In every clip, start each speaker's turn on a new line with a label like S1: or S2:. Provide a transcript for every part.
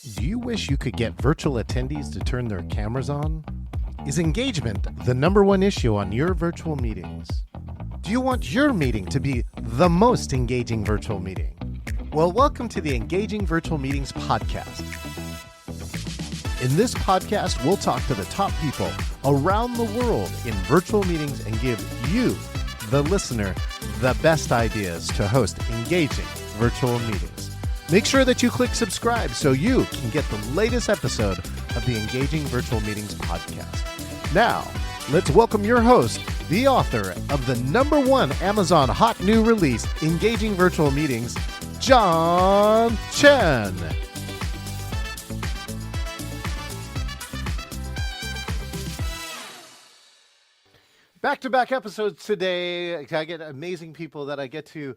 S1: Do you wish you could get virtual attendees to turn their cameras on? Is engagement the number one issue on your virtual meetings? Do you want your meeting to be the most engaging virtual meeting? Well, welcome to the Engaging Virtual Meetings podcast. In this podcast, we'll talk to the top people around the world in virtual meetings and give you, the listener, the best ideas to host engaging virtual meetings. Make sure that you click subscribe so you can get the latest episode of the Engaging Virtual Meetings podcast. Now, let's welcome your host, the author of the #1 Amazon hot new release, Engaging Virtual Meetings, John Chen. Back-to-back episodes today. I get amazing people that I get to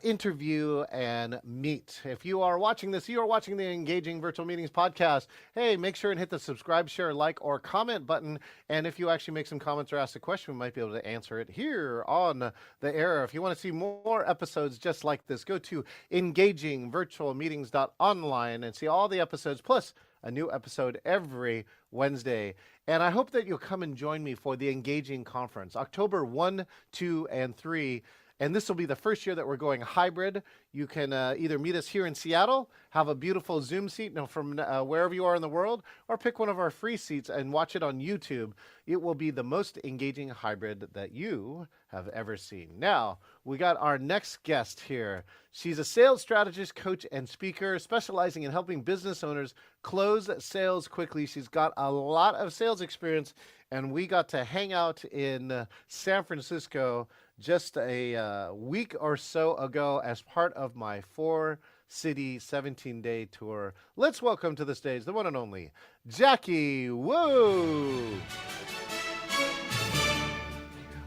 S1: interview and meet. If you are watching this, you are watching the Engaging Virtual Meetings podcast. Hey, make sure and hit the subscribe, share, like, or comment button. And if you actually make some comments or ask a question, we might be able to answer it here on the air. If you want to see more episodes just like this, go to engagingvirtualmeetings.online and see all the episodes, plus a new episode every Wednesday. And I hope that you'll come and join me for the Engaging Conference, October 1, 2, and 3. And this will be the first year that we're going hybrid. You can either meet us here in Seattle, have a beautiful Zoom seat from wherever you are in the world, or pick one of our free seats and watch it on YouTube. It will be the most engaging hybrid that you have ever seen. Now, we got our next guest here. She's a sales strategist, coach, and speaker specializing in helping business owners close sales quickly. She's got a lot of sales experience, and we got to hang out in San Francisco just a week or so ago as part of my 4-city, 17-day tour. Let's welcome to the stage the one and only Jackie Wu.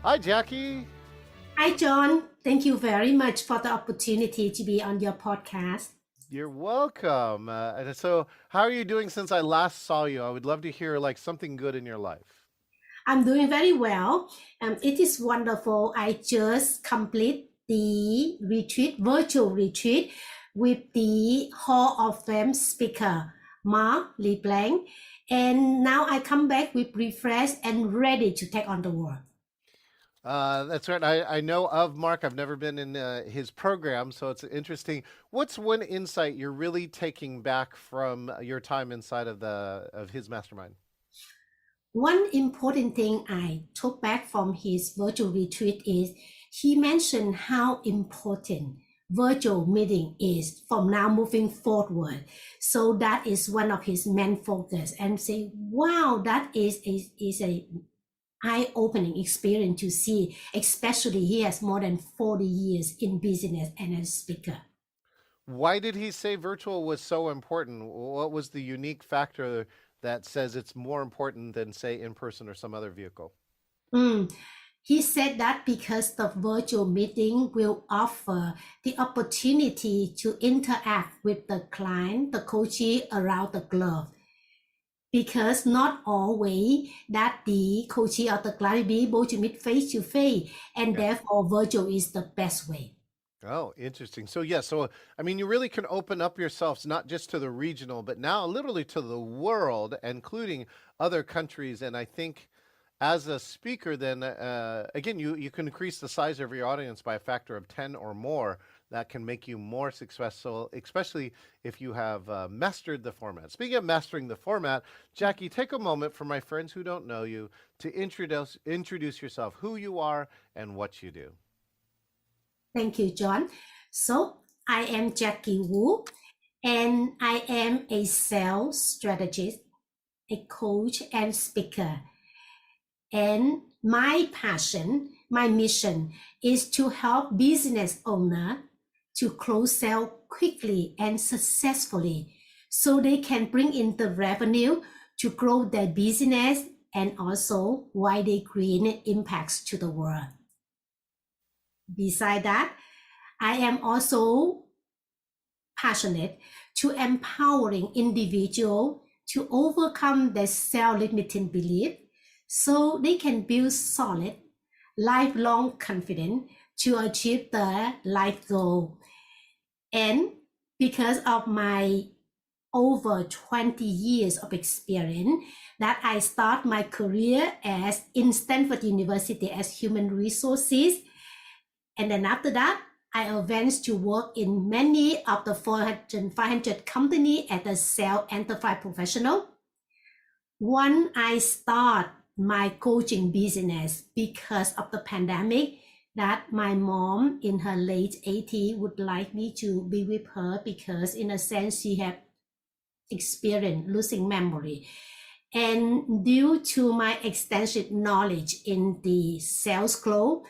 S1: Hi, Jackie.
S2: Hi, John. Thank you very much for the opportunity to be on your podcast.
S1: You're welcome. And so how are you doing since I last saw you? I would love to hear something good in your life.
S2: I'm doing very well. It is wonderful. I just complete the virtual retreat with the Hall of Fame speaker, Mark LeBlanc. And now I come back with refreshed and ready to take on the world.
S1: That's right. I know of Mark. I've never been in his program, so it's interesting. What's one insight you're really taking back from your time inside of his mastermind?
S2: One important thing I took back from his virtual retreat is he mentioned how important virtual meeting is from now moving forward. So that is one of his main focus, and say, wow, that is a eye-opening experience to see, especially he has more than 40 years in business and as a speaker.
S1: Why did he say virtual was so important? What was the unique factor that says it's more important than, say, in person or some other vehicle?
S2: He said that because the virtual meeting will offer the opportunity to interact with the client, the coachee around the globe. Because not always that the coachee or the client be able to meet face to face, and therefore virtual is the best way.
S1: Oh, interesting. So I mean, you really can open up yourselves not just to the regional, but now literally to the world, including other countries. And I think as a speaker, then again, you can increase the size of your audience by a factor of 10 or more. That can make you more successful, especially if you have mastered the format. Speaking of mastering the format, Jackie, take a moment for my friends who don't know you to introduce yourself, who you are, and what you do.
S2: Thank you, John. So I am Jackie Wu, and I am a sales strategist, a coach, and speaker. And my passion, my mission is to help business owners to close sales quickly and successfully so they can bring in the revenue to grow their business and also while they create impacts to the world. Besides that, I am also passionate to empowering individuals to overcome their self-limiting belief so they can build solid, lifelong confidence to achieve their life goal. And because of my over 20 years of experience that I start my career as in Stanford University as human resources. And then after that, I advanced to work in many of the 400, 500 companies as a sales enterprise professional. When I start my coaching business because of the pandemic, that my mom in her late 80s would like me to be with her because in a sense she had experienced losing memory. And due to my extensive knowledge in the sales cloth,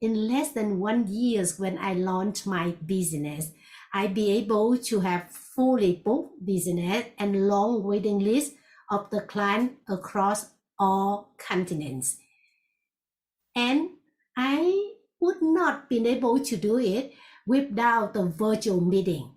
S2: in less than 1 year when I launched my business, I be able to have fully booked business and long waiting list of the client across all continents. And I would not been able to do it without the virtual meeting.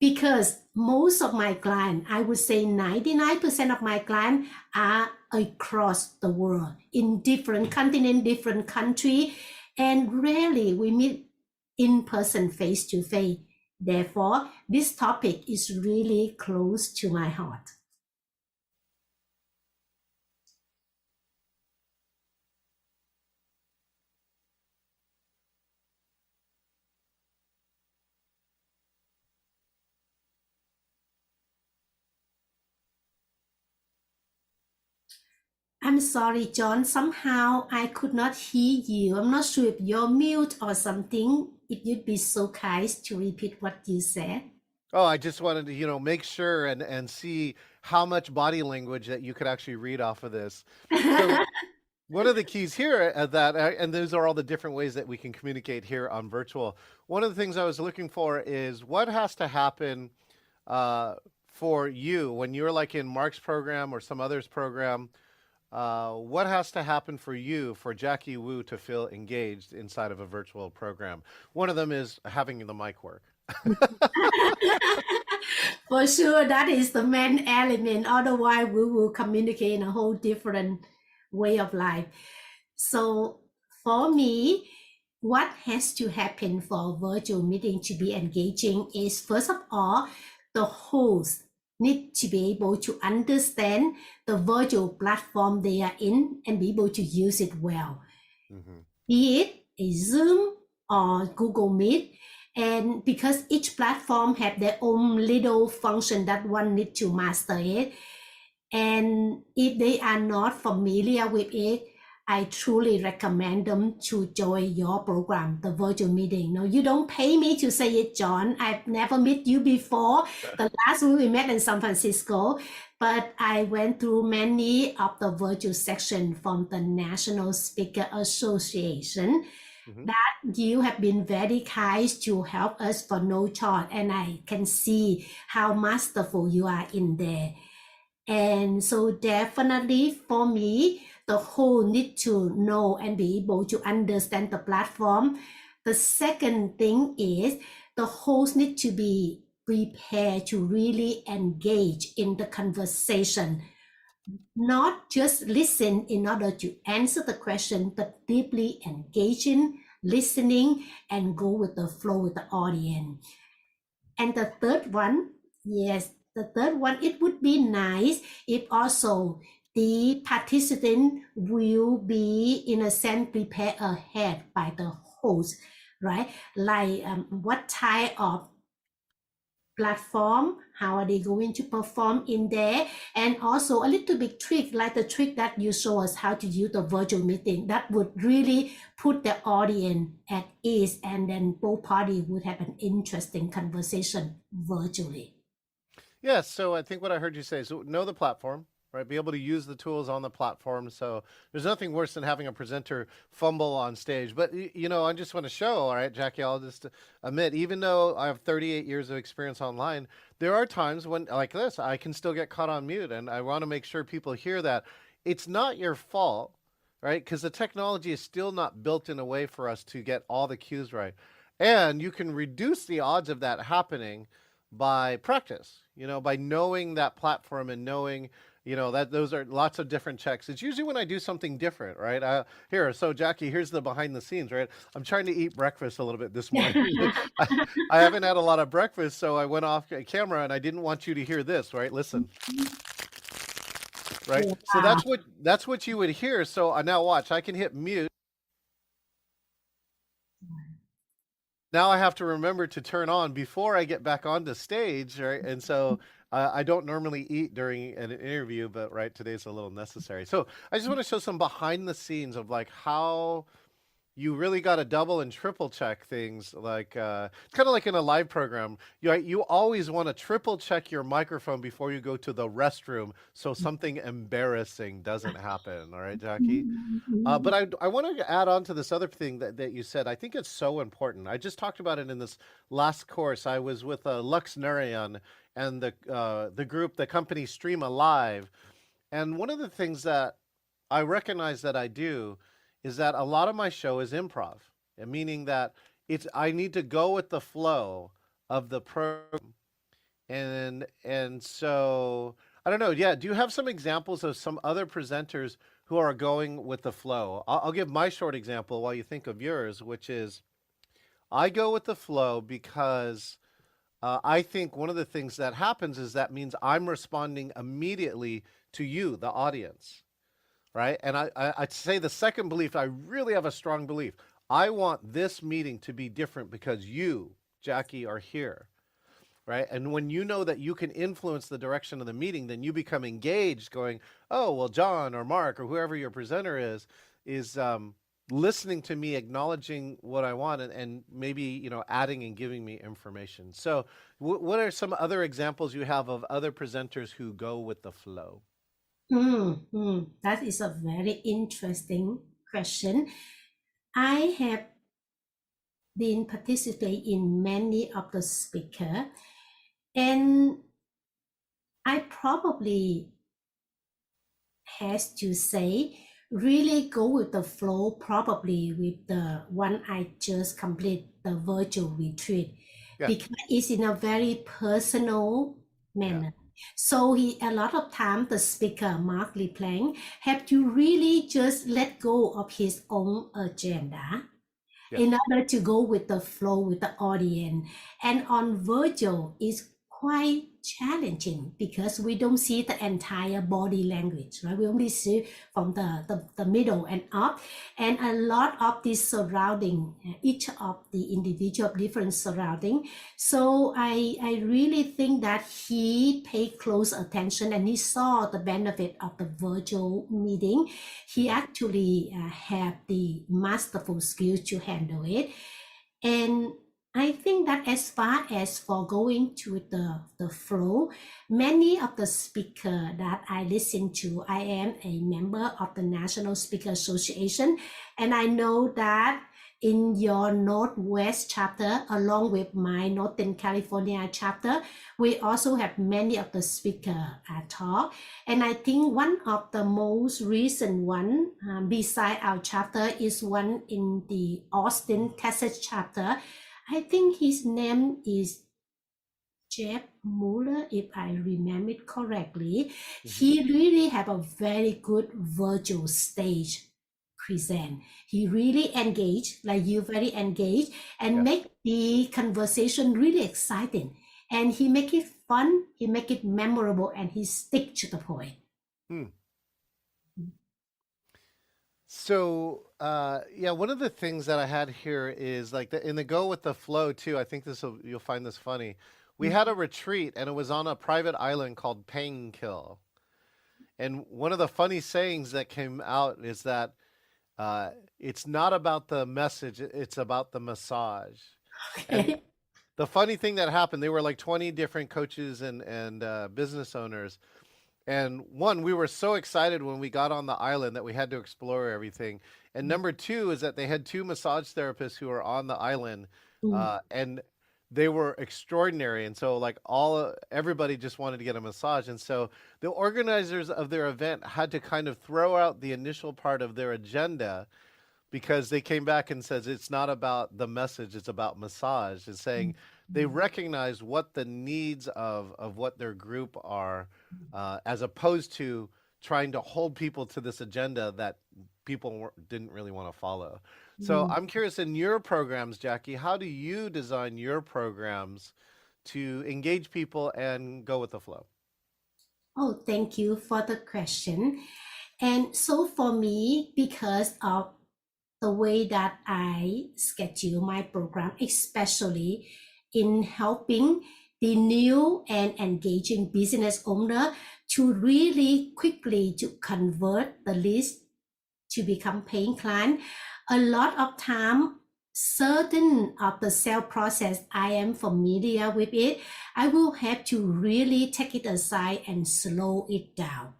S2: Because most of my clients, I would say 99% of my clients are across the world in different continents, different countries, and rarely we meet in person face to face. Therefore, this topic is really close to my heart. I'm sorry, John. Somehow I could not hear you. I'm not sure if you're mute or something. If you'd be so kind to repeat what you said.
S1: Oh, I just wanted to, make sure and see how much body language that you could actually read off of this. So one of the keys here at that, and those are all the different ways that we can communicate here on virtual. One of the things I was looking for is what has to happen for you when you're like in Mark's program or some other's program. What has to happen for you, for Jackie Wu, to feel engaged inside of a virtual program? One of them is having the mic work.
S2: For sure, that is the main element. Otherwise, we will communicate in a whole different way of life. So, for me, what has to happen for a virtual meeting to be engaging is, first of all, the host need to be able to understand the virtual platform they are in and be able to use it well. Be it a Zoom or Google Meet. And because each platform have their own little function that one need to master it. And if they are not familiar with it, I truly recommend them to join your program, the virtual meeting. No, you don't pay me to say it, John. I've never met you before. The last week we met in San Francisco, but I went through many of the virtual section from the National Speaker Association. That you have been very kind to help us for no charge, and I can see how masterful you are in there. And so definitely for me, the whole need to know and be able to understand the platform. The second thing is the host need to be prepared to really engage in the conversation, not just listen in order to answer the question, but deeply engaging, listening, and go with the flow with the audience. And the third one, yes, the third one, it would be nice if also the participant will be, in a sense, prepared ahead by the host, right? Like what type of platform, how are they going to perform in there, and also a little bit trick like the trick that you show us how to use the virtual meeting that would really put the audience at ease, and then both parties would have an interesting conversation virtually.
S1: Yes, so I think what I heard you say is know the platform, right? Be able to use the tools on the platform. So there's nothing worse than having a presenter fumble on stage. But I just want to show, all right, Jackie, I'll just admit, even though I have 38 years of experience online, there are times when, like this, I can still get caught on mute, and I want to make sure people hear that it's not your fault, right? Because the technology is still not built in a way for us to get all the cues right. And you can reduce the odds of that happening by practice, by knowing that platform and knowing You know, that those are lots of different checks. It's usually when I do something different, right? So Jackie, here's the behind the scenes, right? I'm trying to eat breakfast a little bit this morning. I, I haven't had a lot of breakfast, so I went off camera and I didn't want you to hear this, right? Listen, right? So
S2: Wow.
S1: that's what you would hear. So now watch, I can hit mute. Now I have to remember to turn on before I get back onto stage, right? And so I don't normally eat during an interview, but right, today's a little necessary. So I just want to show some behind the scenes of like how you really got to double and triple check things. Like it's kind of like in a live program. You always want to triple check your microphone before you go to the restroom so something embarrassing doesn't happen. All right, Jackie. But I want to add on to this other thing that you said. I think it's so important. I just talked about it in this last course. I was with Lux Narayan and the group, the company Stream Alive. And one of the things that I recognize that I do is that a lot of my show is improv, meaning that I need to go with the flow of the program. And so I don't know. Yeah, do you have some examples of some other presenters who are going with the flow? I'll give my short example while you think of yours, which is I go with the flow because I think one of the things that happens is that means I'm responding immediately to you, the audience, right? And I'd say the second belief, I really have a strong belief. I want this meeting to be different because you, Jackie, are here, right? And when you know that you can influence the direction of the meeting, then you become engaged, going, "Oh, well, John or Mark or whoever your presenter is listening to me, acknowledging what I want, and maybe adding and giving me information." So, what are some other examples you have of other presenters who go with the flow?
S2: That is a very interesting question. I have been participating in many of the speaker, and I probably has to say really go with the flow, probably with the one I just complete the virtual retreat,
S1: Yeah,
S2: because it's in a very personal
S1: yeah,
S2: manner. So a lot of time the speaker Mark LePlank have to really just let go of his own agenda
S1: yes.
S2: in order to go with the flow with the audience. And on virtual is quite challenging because we don't see the entire body language, right? We only see from the middle and up. And a lot of this surrounding, each of the individual different surrounding. So I really think that he paid close attention and he saw the benefit of the virtual meeting. He
S1: Mhm.
S2: actually have the masterful skills to handle it. And I think that as far as for going to the flow, many of the speaker that I listen to, I am a member of the National Speaker Association, and I know that in your Northwest chapter, along with my Northern California chapter, we also have many of the speaker talk. And I think one of the most recent one, beside our chapter, is one in the Austin, Texas chapter. I think his name is Jeff Mueller, if I remember it correctly.
S1: Mhm.
S2: He really have a very good virtual stage present. He really engaged, like you, very engaged, and
S1: Yes.
S2: make the conversation really exciting. And he make it fun, he make it memorable, and he stick to the point.
S1: Hmm. So, yeah, one of the things that I had here is like in the go with the flow too. I think you'll find this funny. We had a retreat and it was on a private island called Pangkill. And one of the funny sayings that came out is that it's not about the message, it's about the massage. And
S2: Okay.
S1: the funny thing that happened, they were like 20 different coaches and business owners. And one, we were so excited when we got on the island that we had to explore everything. And number two is that they had two massage therapists who were on the island,
S2: Mm,
S1: and they were extraordinary. And so, like everybody just wanted to get a massage. And so, the organizers of their event had to kind of throw out the initial part of their agenda because they came back and says it's not about the message, it's about massage. It's saying they recognize what the needs of what their group are, as opposed to trying to hold people to this agenda that didn't really want to follow. So
S2: Mm.
S1: I'm curious, in your programs, Jackie, how do you design your programs to engage people and go with the flow?
S2: Oh, thank you for the question. And so for me, because of the way that I schedule my program, especially in helping the new and engaging business owner to really quickly to convert the list to become paying client, a lot of time certain of the sale process I am familiar with it, I will have to really take it aside and slow it down.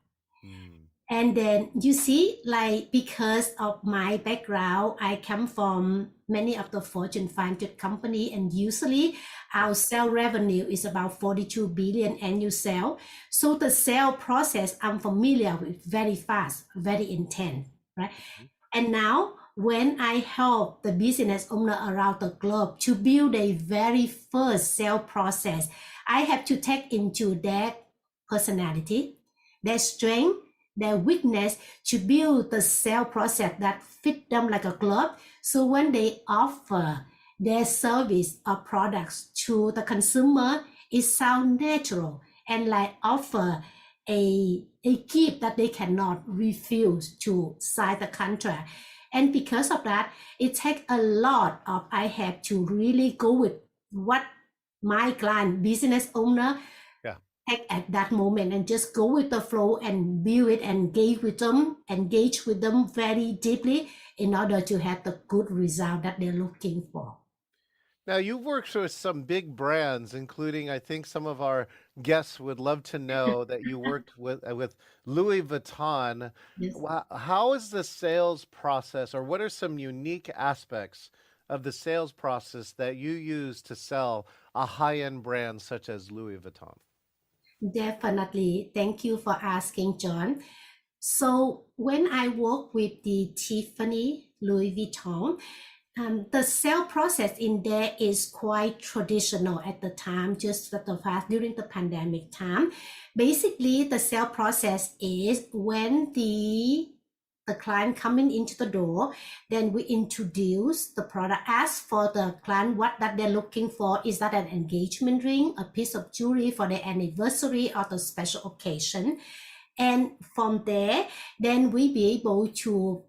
S1: Mm.
S2: And then you see, like because of my background, I come from many of the Fortune 500 company, and usually
S1: Yeah.
S2: our sale revenue is about 42 billion annual sale. So the sale process I'm familiar with very fast, very intense, right?
S1: Mhm.
S2: And now, when I help the business owner around the globe to build a very first sale process, I have to take into their personality, their strength, their weakness to build the sale process that fit them like a glove. So when they offer their service or products to the consumer, it sounds natural and like offer a gift that they cannot refuse to sign the contract. And because of that, it takes a lot of I have to really go with what my client business owner
S1: Yeah.
S2: take at that moment and just go with the flow and build it and engage with them very deeply in order to have the good result that they're looking for.
S1: Now, you've worked with some big brands, including, I think some of our guests would love to know that you worked with Louis Vuitton.
S2: Yes.
S1: How is the sales process, or what are some unique aspects of the sales process that you use to sell a high-end brand such as Louis Vuitton?
S2: Definitely. Thank you for asking, John. So when I work with the Tiffany Louis Vuitton, the sale process in there is quite traditional at the time, just for the past during the pandemic time. Basically, the sale process is when the client coming into the door, then we introduce the product, ask for the client what that they're looking for. Is that an engagement ring, a piece of jewelry for the anniversary or the special occasion? And from there, then we be able to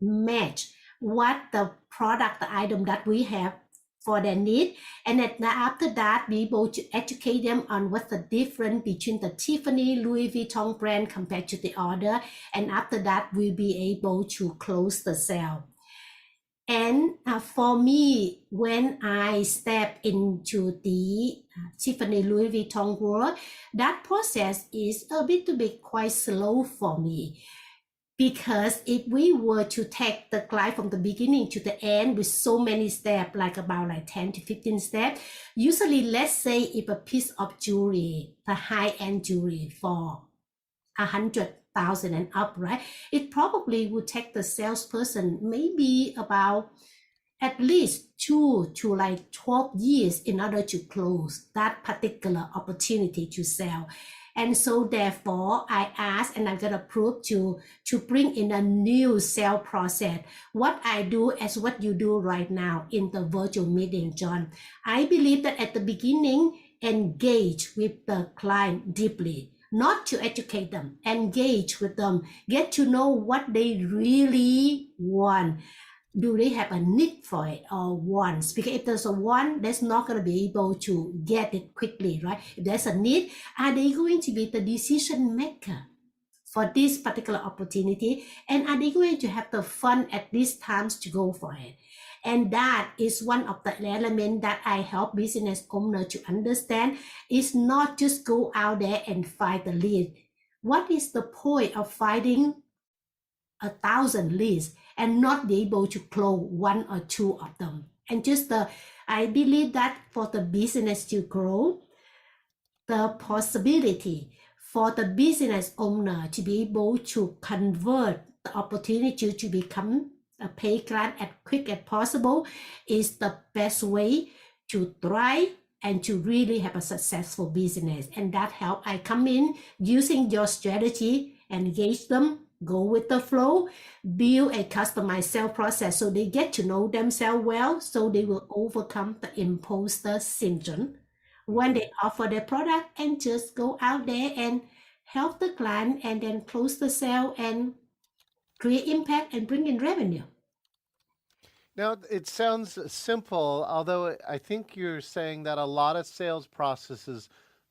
S2: match what the product, the item that we have for their need. And then after that, be able to educate them on what's the difference between the Tiffany Louis Vuitton brand compared to the other. And after that, we'll be able to close the sale. And for me, when I step into the Tiffany Louis Vuitton world, that process is a bit quite slow for me. Because if we were to take the client from the beginning to the end with so many steps, like about like 10 to 15 steps, usually let's say if a piece of jewelry, the high-end jewelry for 100,000 and up, right? It probably would take the salesperson maybe about at least 2 to like 12 years in order to close that particular opportunity to sell. And so therefore I ask and I get approved to bring in a new sale process. What I do as what you do right now in the virtual meeting, John. I believe that at the beginning, engage with the client deeply, not to educate them, engage with them, get to know what they really want. Do they have a need for it or wants? Because if there's a want, that's not going to be able to get it quickly, right? If there's a need, are they going to be the decision maker for this particular opportunity? And are they going to have the fun at these times to go for it? And that is one of the elements that I help business owners to understand. Is not just go out there and find the lead. What is the point of finding 1,000 leads and not be able to close one or two of them? And just I believe that for the business to grow, the possibility for the business owner to be able to convert the opportunity to become a pay client as quick as possible is the best way to thrive and to really have a successful business. And that help I come in using your strategy, engage them, go with the flow, build a customized sales process so they get to know themselves well, so they will overcome the imposter syndrome when they offer their product, and just go out there and help the client and then close the sale and create impact and bring in revenue.
S1: Now, it sounds simple, although I think you're saying that a lot of sales processes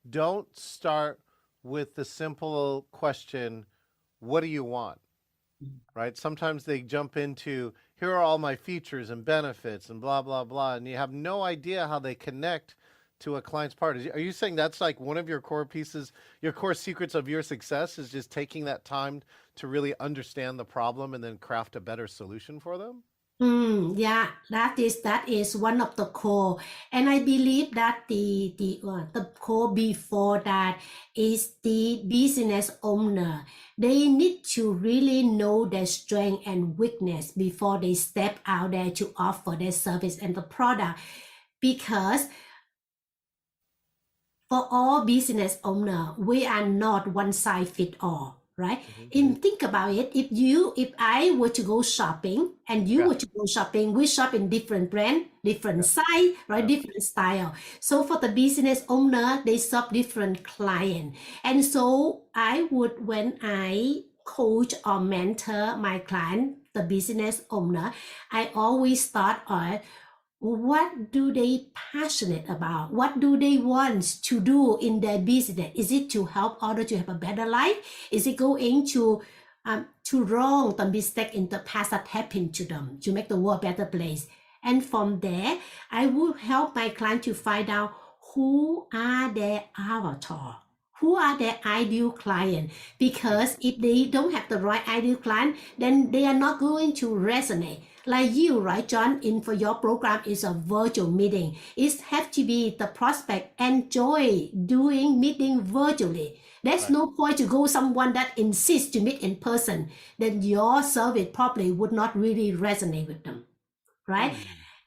S1: don't start with the simple question, what do you want? Right? Sometimes they jump into, here are all my features and benefits and blah, blah, blah. And you have no idea how they connect to a client's part. Are you saying that's like one of your core pieces, your core secrets of your success is just taking that time to really understand the problem and then craft a better solution for them?
S2: Yeah, that is one of the core, and I believe that the core before that is the business owner. They need to really know their strength and weakness before they step out there to offer their service and the product, because for all business owner, we are not one size fit all, right? Think about it. If I were to go shopping and you
S1: Yeah.
S2: were to go shopping, we shop in different brand, different size, right?
S1: Yeah.
S2: Different style. So for the business owner, they serve different client. And so when I coach or mentor my client, the business owner, I always start on what do they passionate about, what do they want to do in their business. Is it to help others to have a better life? Is it going to wrong the mistake in the past that happened to them to make the world a better place? And from there, I will help my client to find out who are their avatar, who are their ideal client. Because if they don't have the right ideal client, then they are not going to resonate. Like you, right, John, in for your program is a virtual meeting. It has to be the prospect enjoy doing meeting virtually. There's
S1: Right.
S2: no point to go someone that insists to meet in person. Then your service probably would not really resonate with them, right?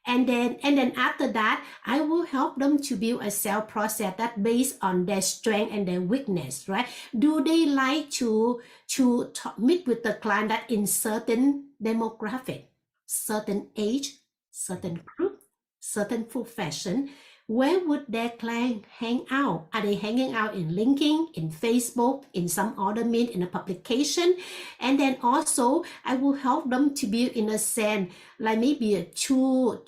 S2: And then after that, I will help them to build a sales process that based on their strength and their weakness, right? Do they like to meet with the client that in certain demographic, certain age, certain group, certain profession? Where would their client hang out? Are they hanging out in LinkedIn, in Facebook, in some other mean, in a publication? And then also, I will help them to build in a sense, like maybe a 2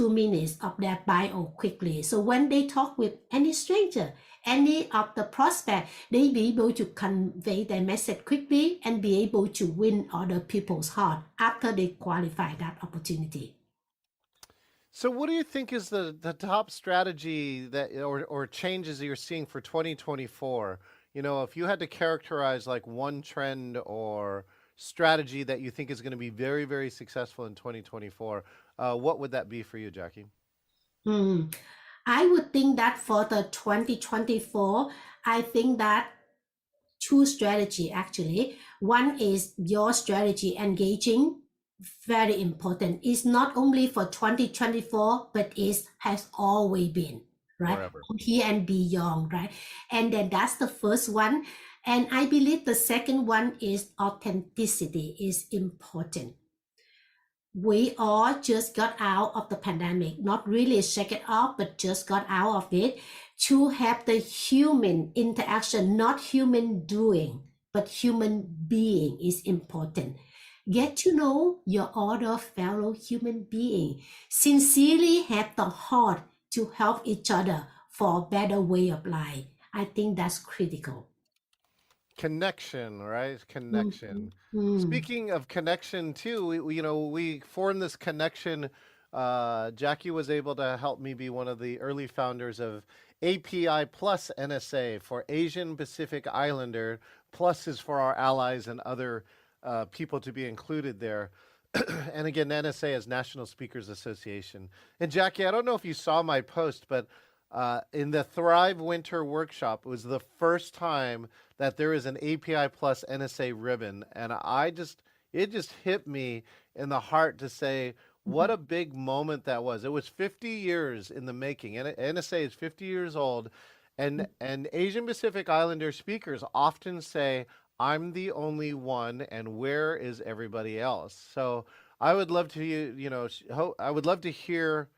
S2: minutes of their bio quickly. So when they talk with any stranger, any of the prospect, they be able to convey their message quickly and be able to win other people's heart after they qualify that opportunity.
S1: So what do you think is the top strategy that or changes that you're seeing for 2024? You know, if you had to characterize like one trend or strategy that you think is going to be very, very successful in 2024, what would that be for you, Jackie?
S2: Hmm. I would think that for the 2024, I think that two strategy actually. One is your strategy engaging, very important. It's not only for 2024, but it has always been, right?
S1: Forever.
S2: Here and beyond, right? And then that's the first one. And I believe the second one is authenticity is important. We all just got out of the pandemic, not really shake it off, but just got out of it to have the human interaction, not human doing, but human being is important. Get to know your other fellow human being. Sincerely have the heart to help each other for a better way of life. I think that's critical.
S1: Connection, right?
S2: Mhm.
S1: Connection.
S2: Mm.
S1: Speaking of connection, too, we formed this connection. Jackie was able to help me be one of the early founders of API Plus NSA for Asian Pacific Islander. Plus is for our allies and other people to be included there. And again, NSA is National Speakers Association. And Jackie, I don't know if you saw my post, but in the Thrive Winter Workshop, it was the first time that there is an API Plus NSA ribbon, and it just hit me in the heart to say, what a big moment that was. It was 50 years in the making. NSA is 50 years old, and Asian Pacific Islander speakers often say, "I'm the only one, and where is everybody else?" So I would love to, I would love to hear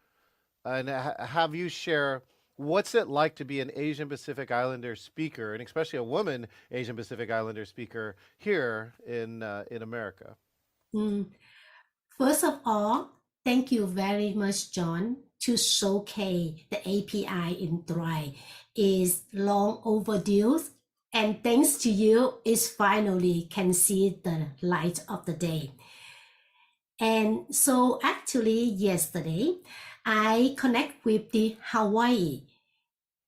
S1: and have you share what's it like to be an Asian Pacific Islander speaker, and especially a woman Asian Pacific Islander speaker here in America.
S2: Mm. First of all, thank you very much, John, to showcase the API in Thrive is long overdue, and thanks to you, is finally can see the light of the day. And so actually yesterday, I connect with the Hawaii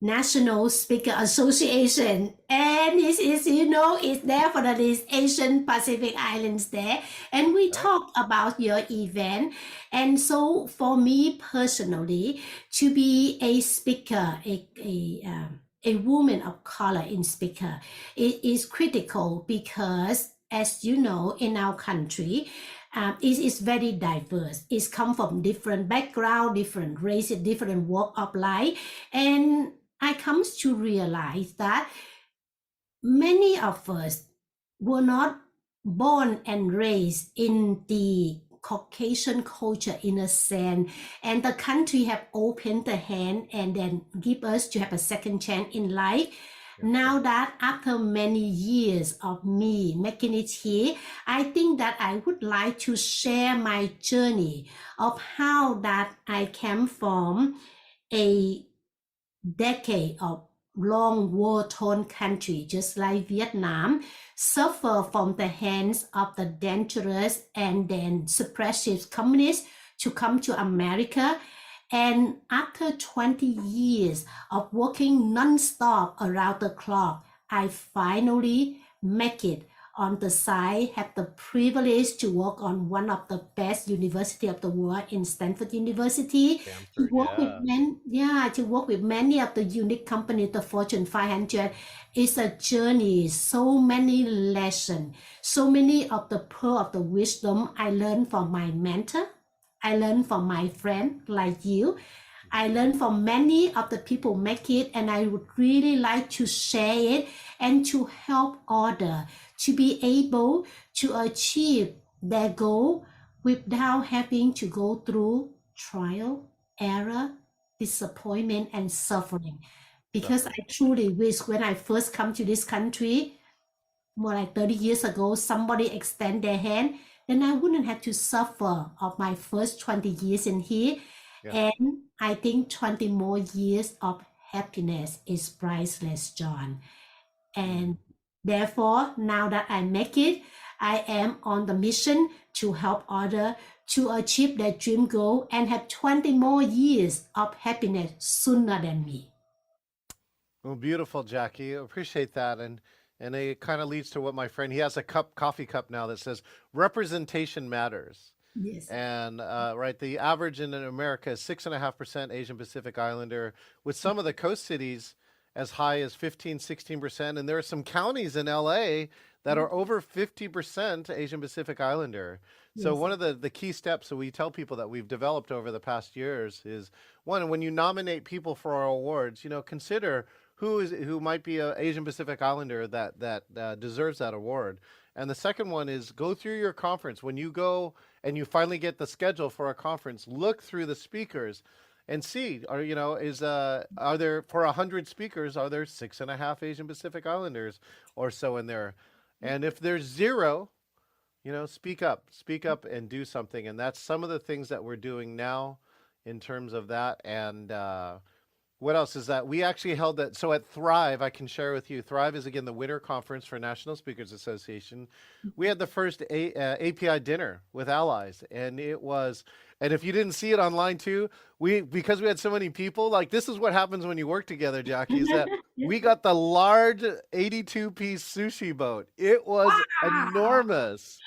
S2: National Speaker Association, and it's there for the Asian Pacific Islands there, and we
S1: Right?
S2: talk about your event. And so for me personally, to be a speaker, a woman of color in speaker, it is critical because, as you know, in our country, it is very diverse. It's come from different background, different races, different walk of life, and I comes to realize that many of us were not born and raised in the Caucasian culture in a sense, and the country have opened the hand and then give us to have a second chance in life.
S1: Yes,
S2: Now
S1: sir.
S2: that after many years of me making it here, I think that I would like to share my journey of how that I came from a decade of long war-torn country, just like Vietnam, suffer from the hands of the dangerous and then suppressive communists to come to America. And after 20 years of working non-stop around the clock, I finally make it on the side, have the privilege to work on one of the best university of the world in Stanford University, to
S1: Stanford,
S2: work with
S1: yeah.
S2: to work with many of the unique companies, the Fortune 500. It's a journey, so many lessons, so many of the pearl of the wisdom I learned from my mentor. I learned from my friend like you. I learned from many of the people make it, and I would really like to share it and to help others to be able to achieve their goal without having to go through trial, error, disappointment, and suffering. Because I
S1: Suffering.
S2: truly wish when I first come to this country, more like 30 years ago, somebody extend their hand, then I wouldn't have to suffer of my first 20 years in here.
S1: Yeah.
S2: And I think 20 more years of happiness is priceless, John.
S1: Mm.
S2: And therefore, now that I make it, I am on the mission to help others to achieve their dream goal and have 20 more years of happiness sooner than me.
S1: Well, beautiful, Jackie. Appreciate that, and it kind of leads to what my friend he has a coffee cup now that says representation matters.
S2: Yes.
S1: And right, the average in America is 6.5% Asian Pacific Islander, with some of the coast cities as high as 15, 16%. And there are some counties in LA that are over 50% Asian Pacific Islander. So
S2: Yes.
S1: one of the key steps that we tell people that we've developed over the past years is one, when you nominate people for our awards, consider who might be an Asian Pacific Islander that deserves that award. And the second one is go through your conference. When you go and you finally get the schedule for a conference, look through the speakers and see, are there, for 100 speakers, are there 6.5 Asian Pacific Islanders or so in there? And if there's zero, speak up and do something. And that's some of the things that we're doing now in terms of that. And what else is that? We actually held that. So at Thrive, I can share with you. Thrive is again the winter conference for National Speakers Association. We had the first API dinner with allies, and it was. And if you didn't see it online too, because we had so many people, like this is what happens when you work together, Jackie. Is that we got the large 82-piece sushi boat. It was
S2: Wow.
S1: enormous,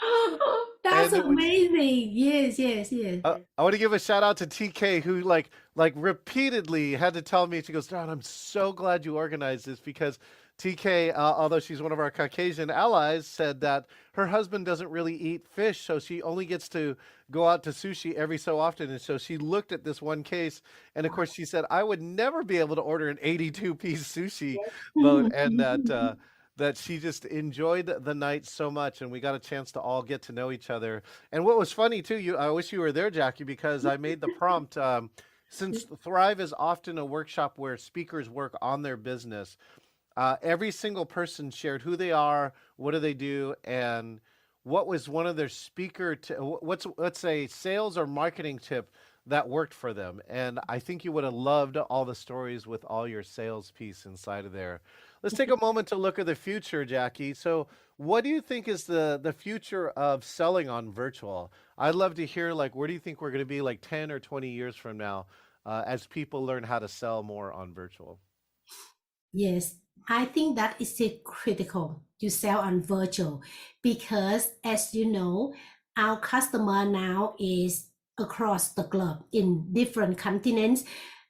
S2: That's
S1: and it was
S2: amazing. Yes, yes, yes.
S1: I want to give a shout out to TK who like repeatedly had to tell me, she goes, Don, I'm so glad you organized this because TK, although she's one of our Caucasian allies, said that her husband doesn't really eat fish, so she only gets to go out to sushi every so often. And so she looked at this one case, and of course, she said, I would never be able to order an 82-piece sushi boat, and that she just enjoyed the night so much, and we got a chance to all get to know each other. And what was funny too, I wish you were there, Jackie, because I made the prompt. Since Thrive is often a workshop where speakers work on their business, every single person shared who they are, what do they do, and what was one of their what's a sales or marketing tip that worked for them. And I think you would have loved all the stories with all your sales piece inside of there. Let's take a moment to look at the future, Jackie. So, what do you think is the future of selling on virtual? I'd love to hear, like, where do you think we're going to be like 10 or 20 years from now as people learn how to sell more on virtual?
S2: Yes, I think that is it critical to sell on virtual because as you know, our customer now is across the globe in different continents.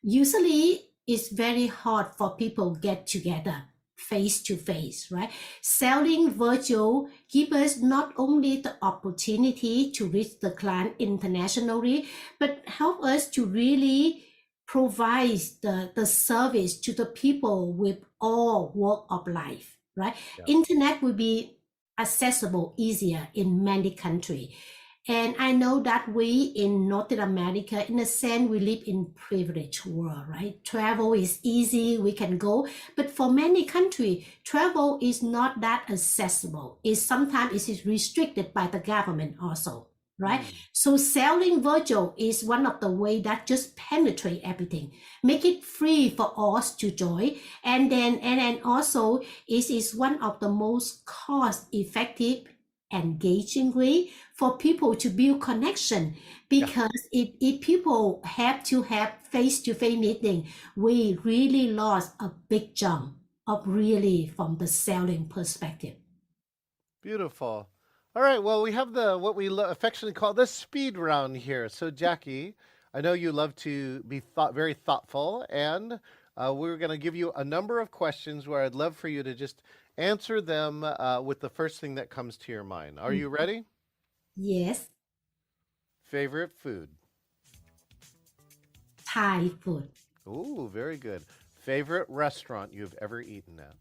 S2: Usually it's very hard for people get together face to face, right? Selling virtual give us not only the opportunity to reach the client internationally, but help us to really provides the service to the people with all walk of life, right?
S1: Yeah.
S2: Internet will be accessible easier in many countries. And I know that we in North America, in a sense, we live in privileged world, right? Travel is easy, we can go. But for many countries, travel is not that accessible. It's sometimes it is restricted by the government also, right?
S1: Mm.
S2: So selling virtual is one of the way that just penetrate everything, make it free for us to join. And then also it is one of the most cost effective engaging way for people to build connection
S1: Yeah.
S2: because if people have to have face-to-face meeting, we really lost a big jump of really from the selling perspective.
S1: Beautiful. All right. Well, we have the what we affectionately call the speed round here. So, Jackie, I know you love to be very thoughtful, and we're going to give you a number of questions where I'd love for you to just answer them with the first thing that comes to your mind. Are you ready?
S2: Yes,
S1: Favorite food?
S2: Thai food.
S1: Ooh, very good. Favorite restaurant you've ever eaten at?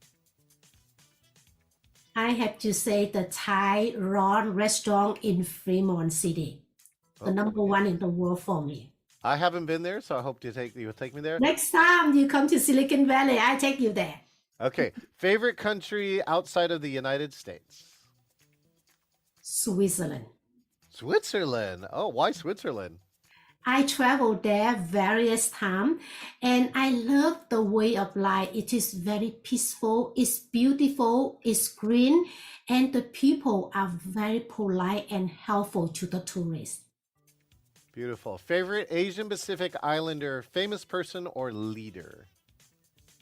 S2: I have to say the Thai Ron restaurant in Fremont City, the
S1: Oh,
S2: number
S1: yeah.
S2: one in the world for me.
S1: I haven't been there, so I hope you'll take me there.
S2: Next time you come to Silicon Valley, I take you there.
S1: Okay. Favorite country outside of the United States?
S2: Switzerland.
S1: Switzerland. Oh, why Switzerland?
S2: I traveled there various times and I love the way of life. It is very peaceful, it's beautiful, it's green, and the people are very polite and helpful to the tourists.
S1: Beautiful. Favorite Asian Pacific Islander, famous person or leader?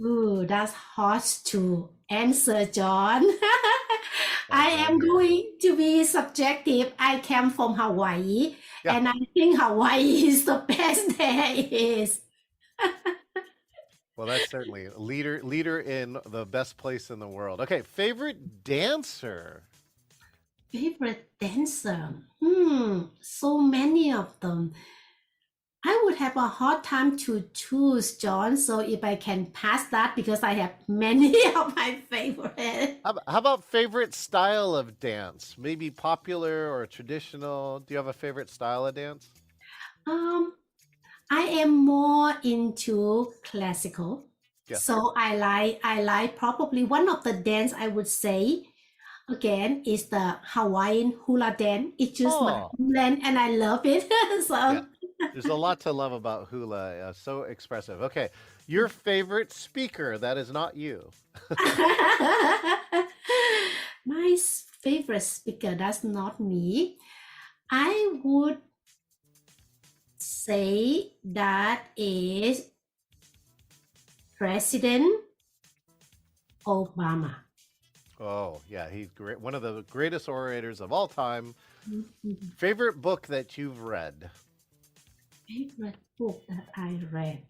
S2: Ooh, that's hard to answer, John.
S1: Oh,
S2: I
S1: go
S2: am
S1: ahead.
S2: going to be subjective. I came from Hawaii,
S1: Yeah.
S2: and I think Hawaii is the best there is.
S1: Well, that's certainly a leader in the best place in the world. Okay, favorite dancer.
S2: Favorite dancer? So many of them. I would have a hard time to choose, John. So if I can pass that because I have many of my favorite.
S1: How about favorite style of dance? Maybe popular or traditional? Do you have a favorite style of dance?
S2: Um, I am more into classical.
S1: Yeah.
S2: So I like probably one of the dance I would say again is the Hawaiian hula dance. It's just my
S1: Oh,
S2: homeland and I love it.
S1: yeah.
S2: So
S1: There's a lot to love about hula. So expressive. Okay, your favorite speaker that is not you.
S2: my favorite speaker, that's not me. I would say that is President Obama.
S1: Oh, yeah, he's great. One of the greatest orators of all time.
S2: Mhm.
S1: Favorite book that you've read?
S2: Favorite book that I read.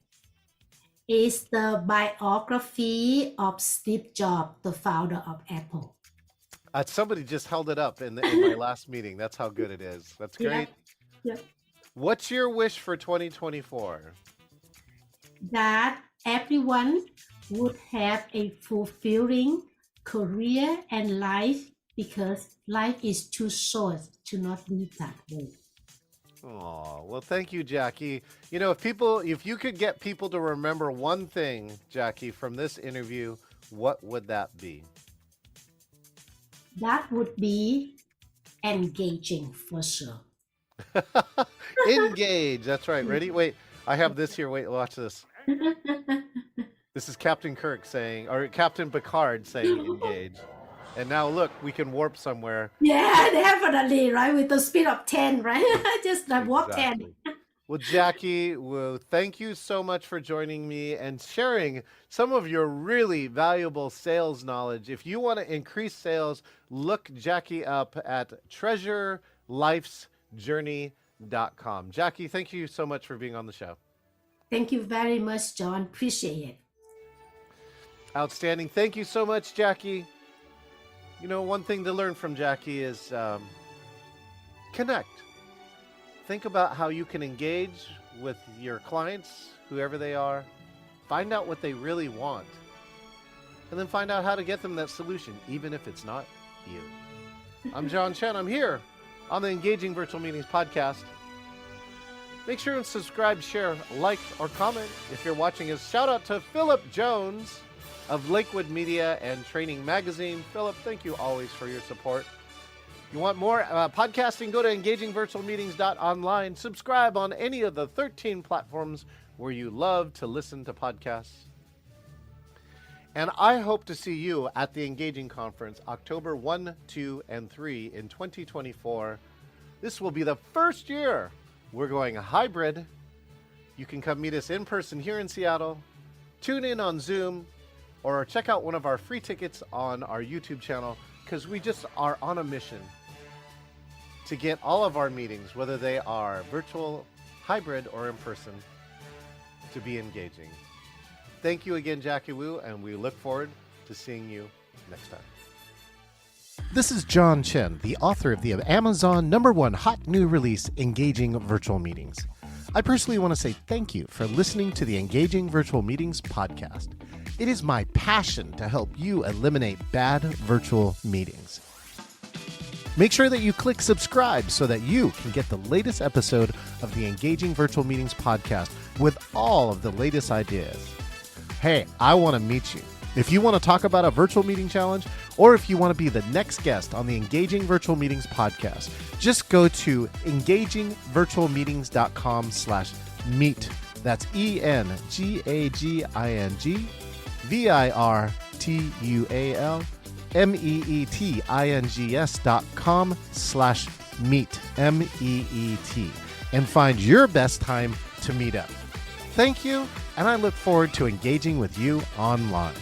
S2: is the biography of Steve Jobs, the founder of Apple.
S1: Somebody just held it up in my last meeting. That's how good it is. That's great.
S2: Yep.
S1: What's your wish for 2024?
S2: That everyone would have a fulfilling career and life because life is too short to not live that way.
S1: Oh, well, thank you, Jackie. You know, if you could get people to remember one thing, Jackie, from this interview, what would that be?
S2: That would be engaging for sure.
S1: Engage. That's right. Ready? Wait, I have this here. Wait, watch this. This is Captain Kirk saying, or Captain Picard saying engage. And now look, we can warp somewhere.
S2: Yeah, definitely, right? With the speed of 10, right? Just like warp 10.
S1: Exactly. Well, Jackie, thank you so much for joining me and sharing some of your really valuable sales knowledge. If you want to increase sales, look Jackie up at treasurelifesjourney.com. Jackie, thank you so much for being on the show.
S2: Thank you very much, John. Appreciate it.
S1: Outstanding. Thank you so much, Jackie. You know, one thing to learn from Jackie is connect. Think about how you can engage with your clients, whoever they are. Find out what they really want. And then find out how to get them that solution, even if it's not you. I'm John Chen. I'm here on the Engaging Virtual Meetings podcast. Make sure and subscribe, share, like, or comment if you're watching us. Shout out to Philip Jones of Lakewood Media and Training Magazine. Philip, thank you always for your support. You want more podcasting? Go to engagingvirtualmeetings.online. Subscribe on any of the 13 platforms where you love to listen to podcasts. And I hope to see you at the Engaging Conference, October 1, 2, and 3 in 2024. This will be the first year we're going hybrid. You can come meet us in person here in Seattle, tune in on Zoom, or check out one of our free tickets on our YouTube channel, because we just are on a mission to get all of our meetings, whether they are virtual, hybrid, or in person, to be engaging. Thank you again, Jackie Wu, and we look forward to seeing you next time. This is John Chen, the author of the Amazon #1 hot new release, Engaging Virtual Meetings. I personally want to say thank you for listening to the Engaging Virtual Meetings podcast. It is my passion to help you eliminate bad virtual meetings. Make sure that you click subscribe so that you can get the latest episode of the Engaging Virtual Meetings podcast with all of the latest ideas. Hey, I want to meet you. If you want to talk about a virtual meeting challenge, or if you want to be the next guest on the Engaging Virtual Meetings podcast, just go to engagingvirtualmeetings.com/meet. That's engagingvirtualmeetings.com/meet, MEET, and find your best time to meet up. Thank you, and I look forward to engaging with you online.